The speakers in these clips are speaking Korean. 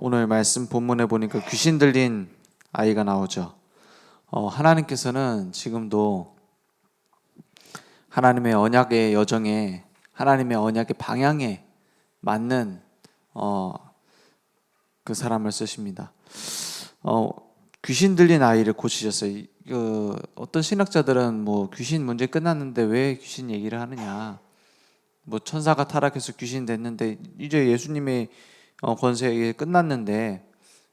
오늘 말씀 본문에 보니까 귀신 들린 아이가 나오죠. 하나님께서는 지금도 하나님의 언약의 여정에, 하나님의 언약의 방향에 맞는 그 사람을 쓰십니다. 귀신 들린 아이를 고치셨어요. 어떤 신학자들은 뭐 귀신 문제 끝났는데 왜 귀신 얘기를 하느냐, 뭐 천사가 타락해서 귀신 됐는데 이제 예수님의 권세에 끝났는데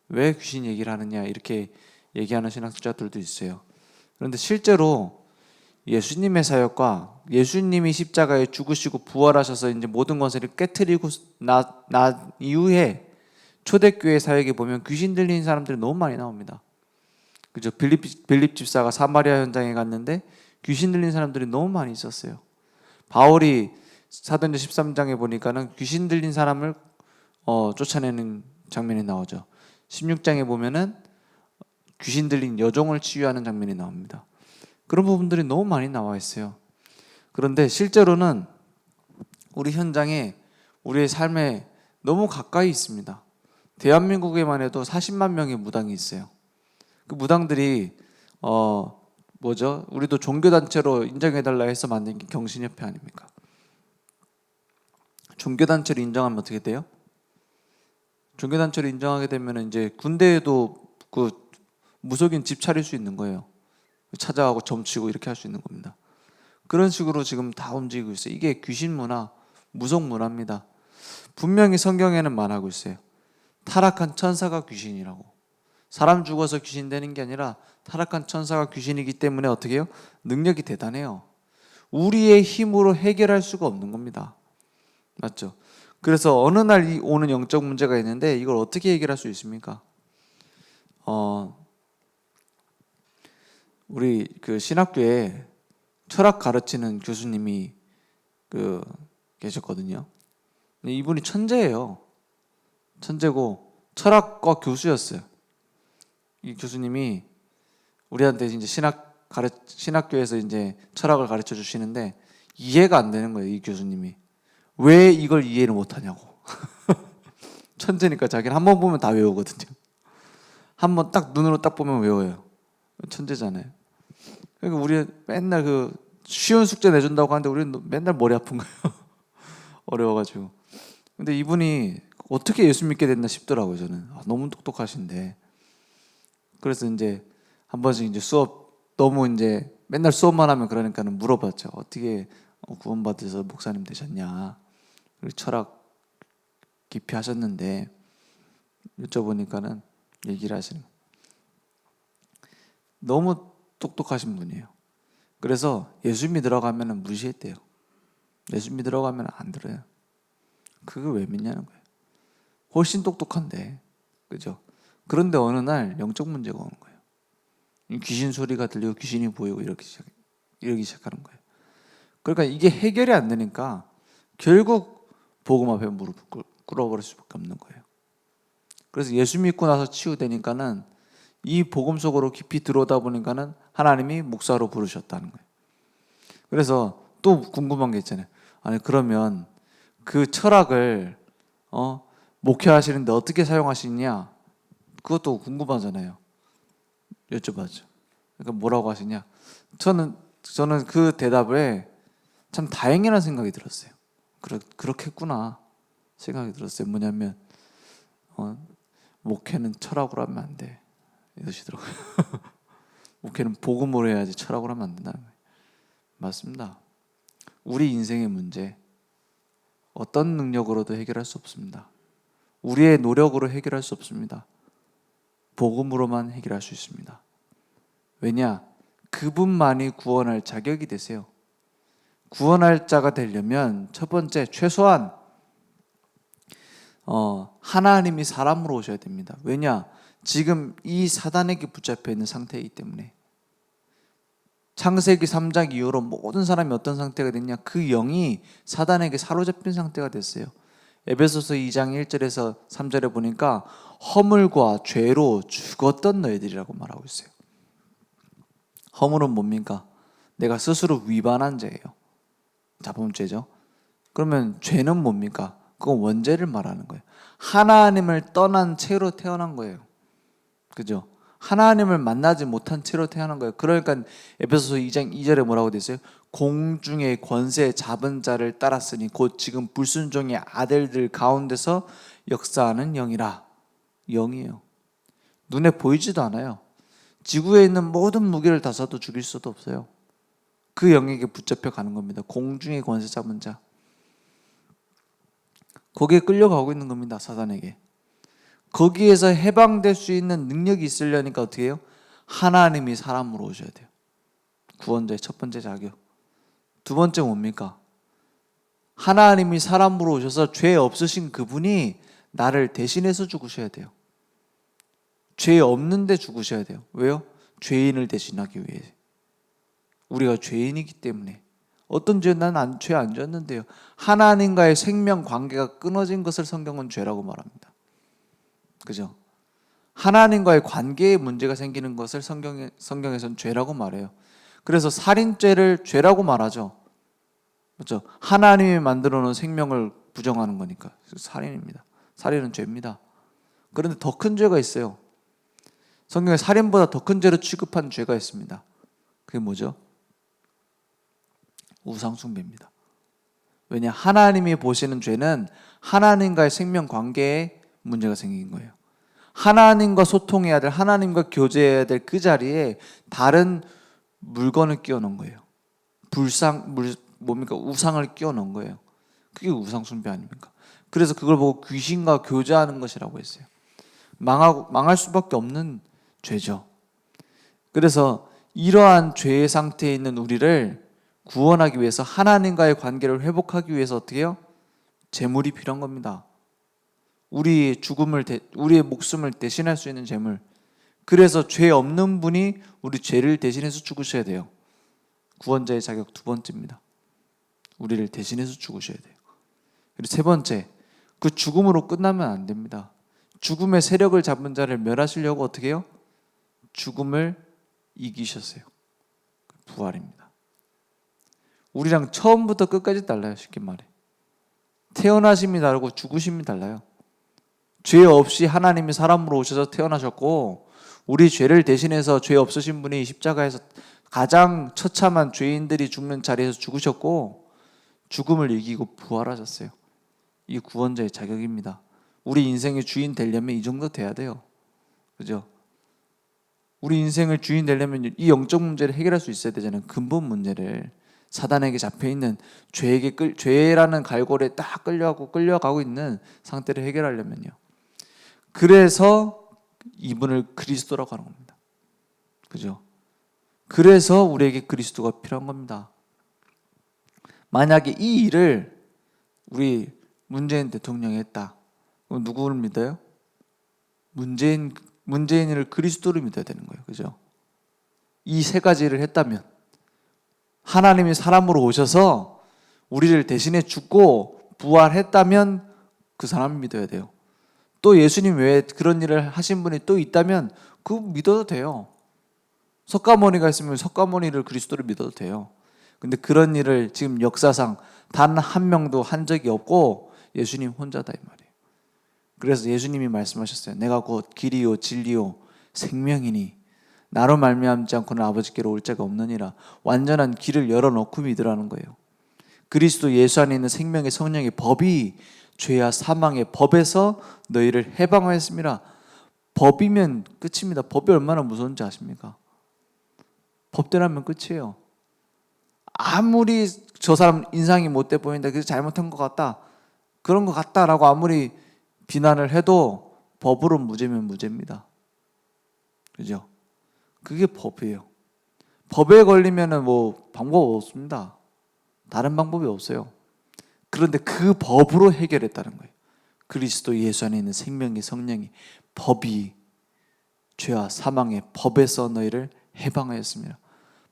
왜 귀신 얘기를 하느냐, 이렇게 얘기하는 신학자들도 있어요. 그런데 실제로 예수님의 사역과 예수님이 십자가에 죽으시고 부활하셔서 이제 모든 권세를 깨트리고 나 이후에 초대교회 사역에 보면 귀신 들린 사람들이 너무 많이 나옵니다. 그죠? 빌립 집사가 사마리아 현장에 갔는데 귀신 들린 사람들이 너무 많이 있었어요. 바울이 사도행전 13장에 보니까는 귀신 들린 사람을 쫓아내는 장면이 나오죠. 16장에 보면은 귀신 들린 여종을 치유하는 장면이 나옵니다. 그런 부분들이 너무 많이 나와 있어요. 그런데 실제로는 우리 현장에, 우리의 삶에 너무 가까이 있습니다. 대한민국에만 해도 40만 명의 무당이 있어요. 그 무당들이 우리도 종교단체로 인정해달라 해서 만든 게 경신협회 아닙니까? 종교단체를 인정하면 어떻게 돼요? 종교단체를 인정하게 되면 이제 군대에도 그 무속인 집 차릴 수 있는 거예요. 찾아가고 점치고 이렇게 할 수 있는 겁니다. 그런 식으로 지금 다 움직이고 있어요. 이게 귀신 문화, 무속 문화입니다. 분명히 성경에는 말하고 있어요. 타락한 천사가 귀신이라고. 사람 죽어서 귀신 되는 게 아니라 타락한 천사가 귀신이기 때문에 어떻게 해요? 능력이 대단해요. 우리의 힘으로 해결할 수가 없는 겁니다. 맞죠? 그래서 어느 날 오는 영적 문제가 있는데 이걸 어떻게 해결할 수 있습니까? 우리 그 신학교에 철학 가르치는 교수님이 계셨거든요. 근데 이분이 천재예요. 천재고 철학과 교수였어요. 이 교수님이 우리한테 이제 신학교에서 이제 철학을 가르쳐 주시는데 이해가 안 되는 거예요. 이 교수님이 왜 이걸 이해를 못하냐고. 천재니까 자기는 한 번 보면 다 외우거든요. 한 번 딱 눈으로 딱 보면 외워요. 천재잖아요. 그러니까 우리 맨날 그 쉬운 숙제 내준다고 하는데 우리는 맨날 머리 아픈 거예요. 어려워가지고. 근데 이분이 어떻게 예수 믿게 됐나 싶더라고요. 저는 너무 똑똑하신데. 그래서 이제 한 번씩 이제 수업 너무 이제 맨날 수업만 하면 그러니까는 물어봤죠. 어떻게 구원받으셔서 목사님 되셨냐? 철학 깊이 하셨는데 여쭤보니까는 얘기를 하시는 거예요. 너무 똑똑하신 분이에요. 그래서 예수 믿으러 가면 무시했대요. 예수 믿으러 가면 안 들어요. 그걸 왜 믿냐는 거예요. 훨씬 똑똑한데, 그죠? 그런데 어느 날 영적 문제가 오는 거예요. 귀신 소리가 들리고 귀신이 보이고 이러기 시작하는 거예요. 그러니까 이게 해결이 안 되니까 결국 복음 앞에 무릎을 꿇어버릴 수밖에 없는 거예요. 그래서 예수 믿고 나서 치유되니까는 이 복음 속으로 깊이 들어오다 보니까는 하나님이 목사로 부르셨다는 거예요. 그래서 또 궁금한 게 있잖아요. 아니 그러면 그 철학을 목회하시는데 어떻게 사용하시냐? 그것도 궁금하잖아요. 여쭤봤죠. 그러니까 뭐라고 하시냐? 저는 그 대답에 참 다행이라는 생각이 들었어요. 그렇겠구나 생각이 들었어요. 뭐냐면 목회는 철학으로 하면 안 돼 이러시더라고요. 목회는 복음으로 해야지 철학으로 하면 안 된다는 거예요. 맞습니다. 우리 인생의 문제 어떤 능력으로도 해결할 수 없습니다. 우리의 노력으로 해결할 수 없습니다. 복음으로만 해결할 수 있습니다. 왜냐? 그분만이 구원할 자격이 되세요. 구원할 자가 되려면 첫 번째 최소한 하나님이 사람으로 오셔야 됩니다. 왜냐? 지금 이 사단에게 붙잡혀 있는 상태이기 때문에. 창세기 3장 이후로 모든 사람이 어떤 상태가 됐냐? 그 영이 사단에게 사로잡힌 상태가 됐어요. 에베소서 2장 1절에서 3절에 보니까 허물과 죄로 죽었던 너희들이라고 말하고 있어요. 허물은 뭡니까? 내가 스스로 위반한 죄예요. 자범죄죠. 그러면 죄는 뭡니까? 그건 원죄를 말하는 거예요. 하나님을 떠난 채로 태어난 거예요. 그죠? 하나님을 만나지 못한 채로 태어난 거예요. 그러니까 에베소서 2장 2절에 뭐라고 되어 있어요? 공중의 권세 잡은 자를 따랐으니 곧 지금 불순종의 아들들 가운데서 역사하는 영이라. 영이에요. 눈에 보이지도 않아요. 지구에 있는 모든 무기를 다 쏴도 죽일 수도 없어요. 그 영에게 붙잡혀 가는 겁니다. 공중의 권세 잡은 자. 거기에 끌려가고 있는 겁니다. 사단에게. 거기에서 해방될 수 있는 능력이 있으려니까 어떻게 해요? 하나님이 사람으로 오셔야 돼요. 구원자의 첫 번째 자격. 두 번째 뭡니까? 하나님이 사람으로 오셔서 죄 없으신 그분이 나를 대신해서 죽으셔야 돼요. 죄 없는데 죽으셔야 돼요. 왜요? 죄인을 대신하기 위해. 우리가 죄인이기 때문에. 어떤 죄? 난 죄 안 졌는데요. 하나님과의 생명 관계가 끊어진 것을 성경은 죄라고 말합니다. 그죠? 하나님과의 관계에 문제가 생기는 것을 성경에서는 죄라고 말해요. 그래서 살인죄를 죄라고 말하죠. 그렇죠? 하나님이 만들어 놓은 생명을 부정하는 거니까 살인입니다. 살인은 죄입니다. 그런데 더 큰 죄가 있어요. 성경에 살인보다 더 큰 죄로 취급한 죄가 있습니다. 그게 뭐죠? 우상숭배입니다. 왜냐? 하나님이 보시는 죄는 하나님과의 생명 관계에 문제가 생긴 거예요. 하나님과 소통해야 될, 하나님과 교제해야 될 그 자리에 다른 물건을 끼워놓은 거예요. 우상을 끼워놓은 거예요. 그게 우상숭배 아닙니까? 그래서 그걸 보고 귀신과 교제하는 것이라고 했어요. 망할 수밖에 없는 죄죠. 그래서 이러한 죄의 상태에 있는 우리를 구원하기 위해서, 하나님과의 관계를 회복하기 위해서 어떻게 해요? 제물이 필요한 겁니다. 우리의 목숨을 대신할 수 있는 제물. 그래서 죄 없는 분이 우리 죄를 대신해서 죽으셔야 돼요. 구원자의 자격 두 번째입니다. 우리를 대신해서 죽으셔야 돼요. 그리고 세 번째, 그 죽음으로 끝나면 안 됩니다. 죽음의 세력을 잡은 자를 멸하시려고 어떻게 해요? 죽음을 이기셨어요. 부활입니다. 우리랑 처음부터 끝까지 달라요. 쉽게 말해. 태어나심이 다르고 죽으심이 달라요. 죄 없이 하나님이 사람으로 오셔서 태어나셨고, 우리 죄를 대신해서 죄 없으신 분이 십자가에서 가장 처참한 죄인들이 죽는 자리에서 죽으셨고, 죽음을 이기고 부활하셨어요. 이게 구원자의 자격입니다. 우리 인생의 주인 되려면 이 정도 돼야 돼요. 그죠? 우리 인생을 주인 되려면 이 영적 문제를 해결할 수 있어야 되잖아요. 근본 문제를. 사단에게 잡혀있는 죄라는 갈고리에 딱 끌려가고 있는 상태를 해결하려면요. 그래서 이분을 그리스도라고 하는 겁니다. 그죠? 그래서 우리에게 그리스도가 필요한 겁니다. 만약에 이 일을 우리 문재인 대통령이 했다. 그럼 누구를 믿어요? 문재인을 그리스도를 믿어야 되는 거예요. 그죠? 이 세 가지를 했다면, 하나님이 사람으로 오셔서 우리를 대신해 죽고 부활했다면 그 사람을 믿어야 돼요. 또 예수님 외에 그런 일을 하신 분이 또 있다면 그거 믿어도 돼요. 석가모니가 있으면 석가모니를 그리스도를 믿어도 돼요. 근데 그런 일을 지금 역사상 단 한 명도 한 적이 없고 예수님 혼자다 이 말이에요. 그래서 예수님이 말씀하셨어요. 내가 곧 길이요 진리요 생명이니 나로 말미암지 않고는 아버지께로 올 자가 없느니라. 완전한 길을 열어놓고 믿으라는 거예요. 그리스도 예수 안에 있는 생명의 성령의 법이 죄와 사망의 법에서 너희를 해방하였습니다. 법이면 끝입니다. 법이 얼마나 무서운지 아십니까? 법대로하면 끝이에요. 아무리 저 사람 인상이 못돼 보인다, 그래서 잘못한 것 같다, 그런 것 같다라고 아무리 비난을 해도 법으로 무죄면 무죄입니다. 그죠? 그게 법이에요. 법에 걸리면은 뭐 방법 없습니다. 다른 방법이 없어요. 그런데 그 법으로 해결했다는 거예요. 그리스도 예수 안에 있는 생명의 성령이 법이 죄와 사망의 법에서 너희를 해방하였습니다.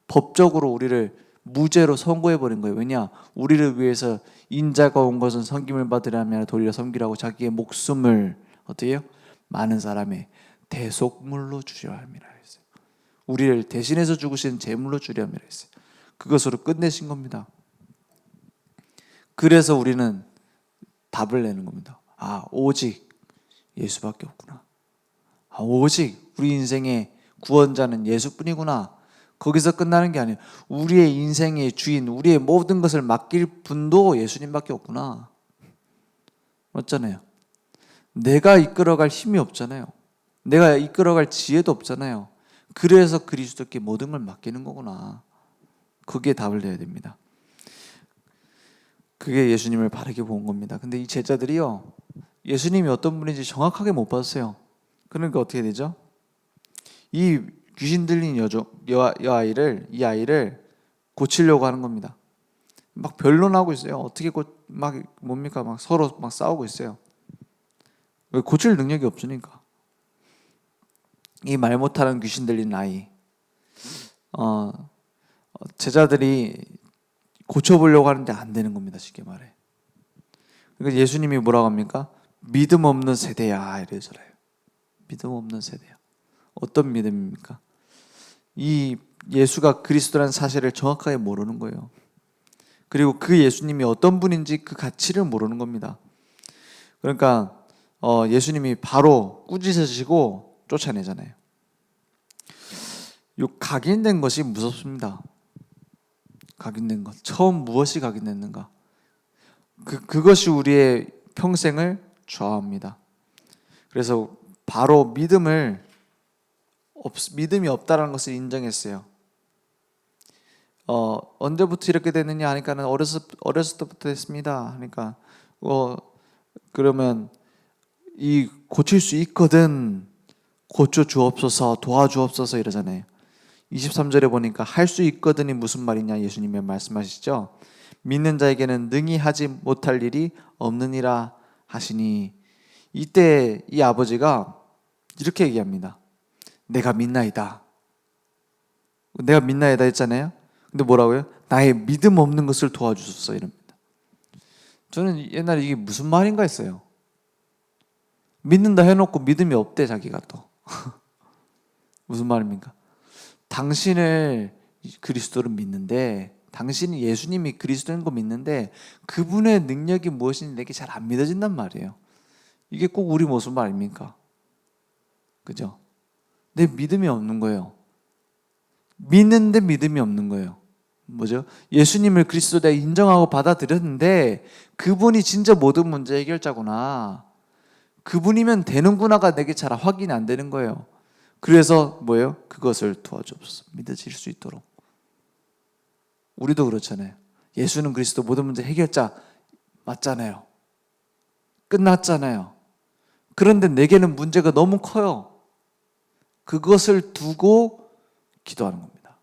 법적으로 우리를 무죄로 선고해버린 거예요. 왜냐? 우리를 위해서 인자가 온 것은 섬김을 받으려 하면 도리어 섬기라고 자기의 목숨을 어떻게 해요? 많은 사람의 대속물로 주려 함이라 했어요. 우리를 대신해서 죽으신 제물로 주려 함이라 했어요. 그것으로 끝내신 겁니다. 그래서 우리는 답을 내는 겁니다. 오직 예수밖에 없구나. 오직 우리 인생의 구원자는 예수뿐이구나. 거기서 끝나는 게 아니에요. 우리의 인생의 주인, 우리의 모든 것을 맡길 분도 예수님밖에 없구나. 맞잖아요. 내가 이끌어갈 힘이 없잖아요. 내가 이끌어갈 지혜도 없잖아요. 그래서 그리스도께 모든 걸 맡기는 거구나. 거기에 답을 내야 됩니다. 그게 예수님을 바르게 본 겁니다. 근데 이 제자들이요, 예수님이 어떤 분인지 정확하게 못 봤어요. 그러니까 어떻게 되죠? 이 귀신 들린 이 아이를 고치려고 하는 겁니다. 막 변론하고 있어요. 어떻게 막 뭡니까? 막 서로 막 싸우고 있어요. 왜? 고칠 능력이 없으니까. 이 말 못하는 귀신 들린 아이, 제자들이 고쳐보려고 하는데 안 되는 겁니다. 쉽게 말해. 그러니까 예수님이 뭐라고 합니까? 믿음 없는 세대야, 이러잖아요. 믿음 없는 세대야. 어떤 믿음입니까? 이 예수가 그리스도라는 사실을 정확하게 모르는 거예요. 그리고 그 예수님이 어떤 분인지 그 가치를 모르는 겁니다. 그러니까 예수님이 바로 꾸짖으시고 쫓아내잖아요. 요 각인된 것이 무섭습니다. 각인된 것. 처음 무엇이 각인됐는가? 그것이 우리의 평생을 좌우합니다. 그래서 바로 믿음이 없다라는 것을 인정했어요. 언제부터 이렇게 됐느냐 하니까는 어렸을 때부터 됐습니다. 하니까 그러면 이 고칠 수 있거든, 고쳐 주옵소서, 도와주옵소서 이러잖아요. 23절에 보니까 할 수 있거든이 무슨 말이냐 예수님이 말씀하시죠. 믿는 자에게는 능히 하지 못할 일이 없느니라 하시니, 이때 이 아버지가 이렇게 얘기합니다. 내가 믿나이다. 내가 믿나이다 했잖아요. 근데 뭐라고요? 나의 믿음 없는 것을 도와주소서 이럽니다. 저는 옛날에 이게 무슨 말인가 했어요. 믿는다 해놓고 믿음이 없대 자기가 또. 무슨 말입니까? 당신을 그리스도를 믿는데, 당신이 예수님이 그리스도인 거 믿는데 그분의 능력이 무엇인지 내게 잘 안 믿어진단 말이에요. 이게 꼭 우리 모습 아닙니까? 그죠? 내 믿음이 없는 거예요. 믿는데 믿음이 없는 거예요. 뭐죠? 예수님을 그리스도다 인정하고 받아들였는데 그분이 진짜 모든 문제 해결자구나, 그분이면 되는구나가 내게 잘 확인이 안 되는 거예요. 그래서 뭐예요? 그것을 도와주옵소서. 믿어질 수 있도록. 우리도 그렇잖아요. 예수는 그리스도 모든 문제 해결자 맞잖아요. 끝났잖아요. 그런데 내게는 문제가 너무 커요. 그것을 두고 기도하는 겁니다.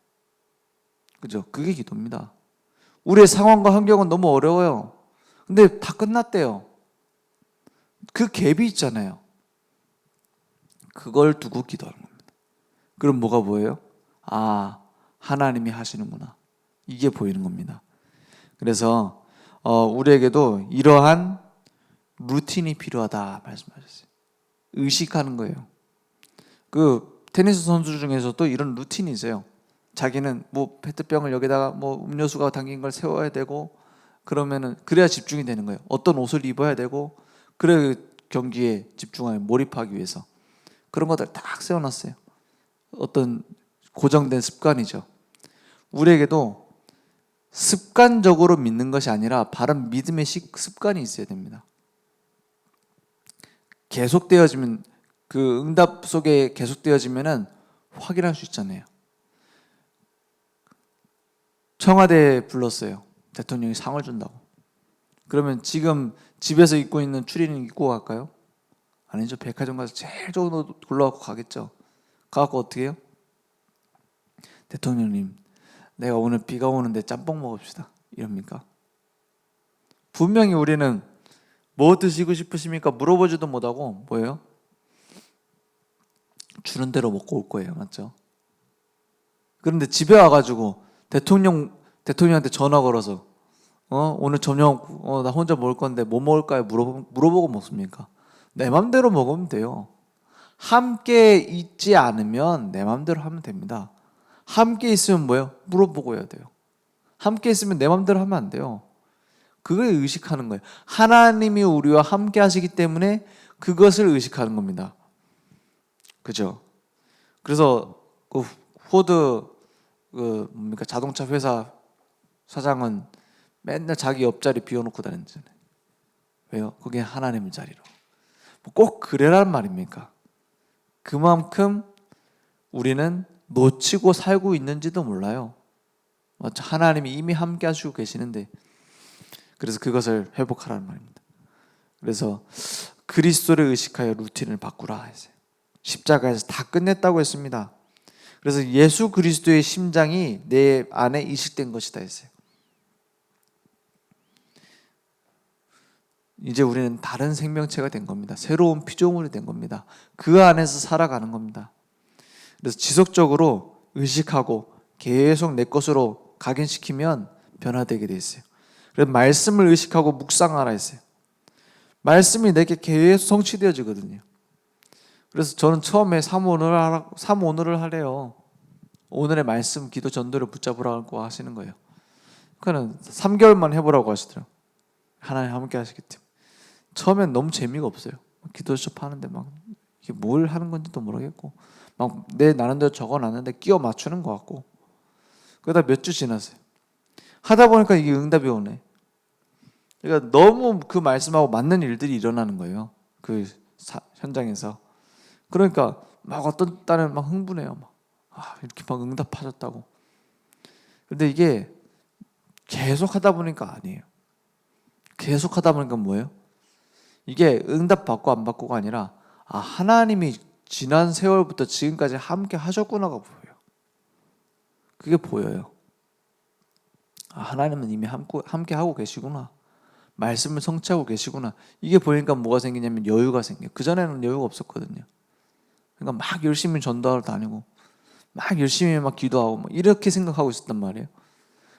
그죠? 그게 기도입니다. 우리의 상황과 환경은 너무 어려워요. 근데 다 끝났대요. 그 갭이 있잖아요. 그걸 두고 기도하는 겁니다. 그럼 뭐가 보여요? 하나님이 하시는구나. 이게 보이는 겁니다. 그래서 우리에게도 이러한 루틴이 필요하다 말씀하셨어요. 의식하는 거예요. 그 테니스 선수 중에서도 이런 루틴이 있어요. 자기는 뭐 페트병을 여기다가 뭐 음료수가 담긴 걸 세워야 되고, 그러면은 그래야 집중이 되는 거예요. 어떤 옷을 입어야 되고, 그래 경기에 집중하여 몰입하기 위해서 그런 것들 딱 세워놨어요. 어떤 고정된 습관이죠. 우리에게도 습관적으로 믿는 것이 아니라 바른 믿음의 습관이 있어야 됩니다. 계속되어지면, 그 응답 속에 계속되어지면은 확인할 수 있잖아요. 청와대에 불렀어요. 대통령이 상을 준다고. 그러면 지금 집에서 입고 있는 추리닝 입고 갈까요? 아니죠. 백화점 가서 제일 좋은 옷 골라갖고 가겠죠. 가갖고 어떻게 해요? 대통령님, 내가 오늘 비가 오는데 짬뽕 먹읍시다 이럽니까? 분명히 우리는 뭐 드시고 싶으십니까? 물어보지도 못하고 뭐예요? 주는 대로 먹고 올 거예요. 맞죠? 그런데 집에 와가지고 대통령한테 전화 걸어서 오늘 저녁 나 혼자 먹을 건데 뭐 먹을까요? 물어보고 먹습니까? 내 맘대로 먹으면 돼요. 함께 있지 않으면 내 맘대로 하면 됩니다. 함께 있으면 뭐예요? 물어보고 해야 돼요. 함께 있으면 내 맘대로 하면 안 돼요. 그걸 의식하는 거예요. 하나님이 우리와 함께 하시기 때문에 그것을 의식하는 겁니다. 그죠? 그래서 그 포드 자동차 회사 사장은 맨날 자기 옆자리 비워놓고 다녔잖아요. 왜요? 그게 하나님의 자리로. 꼭 그래란 말입니까? 그만큼 우리는 놓치고 살고 있는지도 몰라요. 하나님이 이미 함께 하시고 계시는데, 그래서 그것을 회복하라는 말입니다. 그래서 그리스도를 의식하여 루틴을 바꾸라 했어요. 십자가에서 다 끝냈다고 했습니다. 그래서 예수 그리스도의 심장이 내 안에 이식된 것이다 했어요. 이제 우리는 다른 생명체가 된 겁니다. 새로운 피조물이 된 겁니다. 그 안에서 살아가는 겁니다. 그래서 지속적으로 의식하고 계속 내 것으로 각인시키면 변화되게 돼 있어요. 그래서 말씀을 의식하고 묵상하라 했어요. 말씀이 내게 계속 성취되어지거든요. 그래서 저는 처음에 삼오늘을 하래요. 오늘의 말씀 기도 전도를 붙잡으라고 하시는 거예요. 그러니까 3개월만 해보라고 하시더라고요. 하나님 함께 하시기 때문에. 처음엔 너무 재미가 없어요. 기도 수업하는데 막 이게 뭘 하는 건지도 모르겠고 막 내 나름대로 적어놨는데 끼워 맞추는 것 같고, 그러다 몇 주 지났어요. 하다 보니까 이게 응답이 오네. 그러니까 너무 그 말씀하고 맞는 일들이 일어나는 거예요. 그 현장에서. 그러니까 막 어떤 딸은 막 흥분해요. 이렇게 막 응답하셨다고. 근데 이게 계속 하다 보니까 아니에요. 계속 하다 보니까 뭐예요? 이게 응답 받고 안 받고가 아니라 하나님이 지난 세월부터 지금까지 함께 하셨구나가 보여요. 그게 보여요. 하나님은 이미 함께 하고 계시구나. 말씀을 성취하고 계시구나. 이게 보니까 뭐가 생기냐면 여유가 생겨요. 그전에는 여유가 없었거든요. 그러니까 막 열심히 전도하러 다니고 막 열심히 막 기도하고 막 이렇게 생각하고 있었단 말이에요.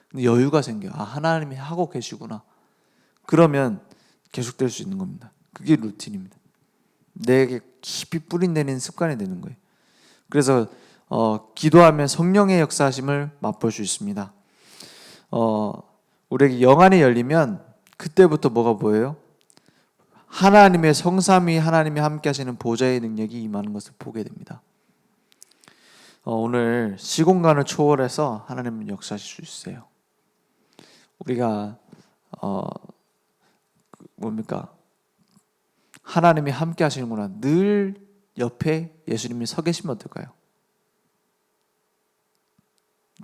근데 여유가 생겨요. 하나님이 하고 계시구나. 그러면 계속될 수 있는 겁니다. 그게 루틴입니다. 내게 깊이 뿌리내리는 습관이 되는 거예요. 그래서 기도하면 성령의 역사하심을 맛볼 수 있습니다. 우리에게 영안이 열리면 그때부터 뭐가 보여요? 하나님의 성삼위 하나님이 함께 하시는 보좌의 능력이 임하는 것을 보게 됩니다. 오늘 시공간을 초월해서 하나님은 역사하실 수 있어요. 우리가 하나님이 함께 하시는구나. 늘 옆에 예수님이 서 계시면 어떨까요?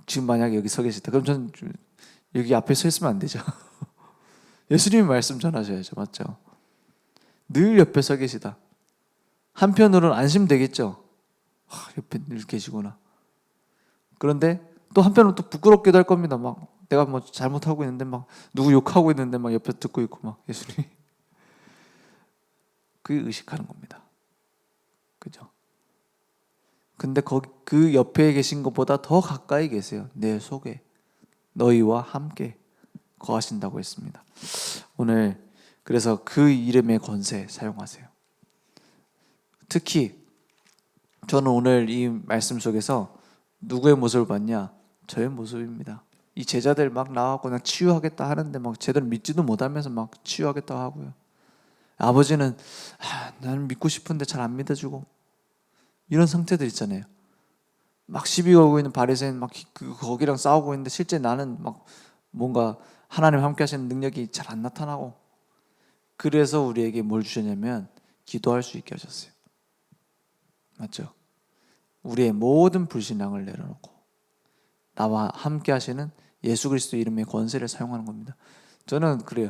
지금 만약에 여기 서 계시다. 그럼 저는 여기 앞에 서 있으면 안 되죠. 예수님이 말씀 전하셔야죠. 맞죠? 늘 옆에 서 계시다. 한편으로는 안심되겠죠. 옆에 늘 계시구나. 그런데 또 한편으로는 또 부끄럽기도 할 겁니다. 막 내가 뭐 잘못하고 있는데 막 누구 욕하고 있는데 막 옆에 듣고 있고 막 예수님이. 그게 의식하는 겁니다. 그죠? 근데 그 옆에 계신 것보다 더 가까이 계세요. 내 속에 너희와 함께 거하신다고 했습니다. 오늘 그래서 그 이름의 권세 사용하세요. 특히 저는 오늘 이 말씀 속에서 누구의 모습을 봤냐? 저의 모습입니다. 이 제자들 막 나와서 그냥 치유하겠다 하는데 막 제대로 믿지도 못하면서 막 치유하겠다 하고요. 아버지는 나는 믿고 싶은데 잘 안 믿어주고 이런 상태들 있잖아요. 막 시비 걸고 있는 바리새인 막 거기랑 싸우고 있는데 실제 나는 막 뭔가 하나님 함께 하시는 능력이 잘 안 나타나고, 그래서 우리에게 뭘 주셨냐면 기도할 수 있게 하셨어요. 맞죠? 우리의 모든 불신앙을 내려놓고 나와 함께 하시는 예수 그리스도 이름의 권세를 사용하는 겁니다. 저는 그래요.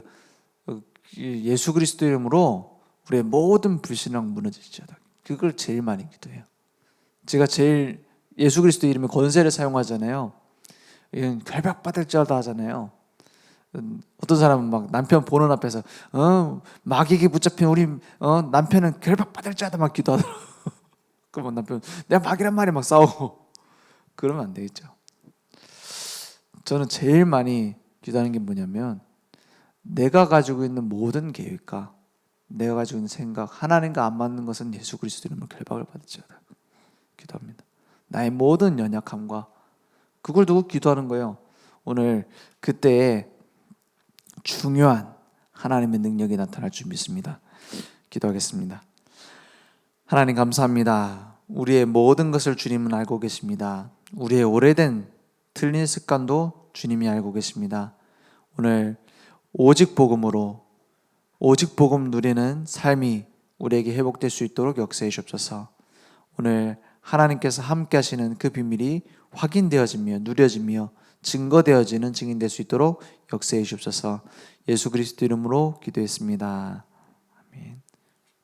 예수 그리스도 이름으로 우리의 모든 불신앙 무너지지어다. 그걸 제일 많이 기도해요. 제가 제일 예수 그리스도 이름의 권세를 사용하잖아요. 이건 결박받을 자다 하잖아요. 어떤 사람은 막 남편 보는 앞에서 마귀에게 붙잡힌 우리 남편은 결박받을 자다 막 기도하더라고요. 그러면 남편 내가 마귀란 말이 막 싸우고 그러면 안 되겠죠. 저는 제일 많이 기도하는 게 뭐냐면 내가 가지고 있는 모든 계획과 내가 가지고 있는 생각 하나님과 안 맞는 것은 예수 그리스도 이름으로 결박을 받을지어다 기도합니다. 나의 모든 연약함과 그걸 두고 기도하는 거예요. 오늘 그때에 중요한 하나님의 능력이 나타날 줄 믿습니다. 기도하겠습니다. 하나님 감사합니다. 우리의 모든 것을 주님은 알고 계십니다. 우리의 오래된 틀린 습관도 주님이 알고 계십니다. 오늘 오직 복음으로 오직 복음 누리는 삶이 우리에게 회복될 수 있도록 역사해 주옵소서. 오늘 하나님께서 함께 하시는 그 비밀이 확인되어지며 누려지며 증거되어지는 증인될 수 있도록 역사해 주옵소서. 예수 그리스도 이름으로 기도했습니다. 아멘.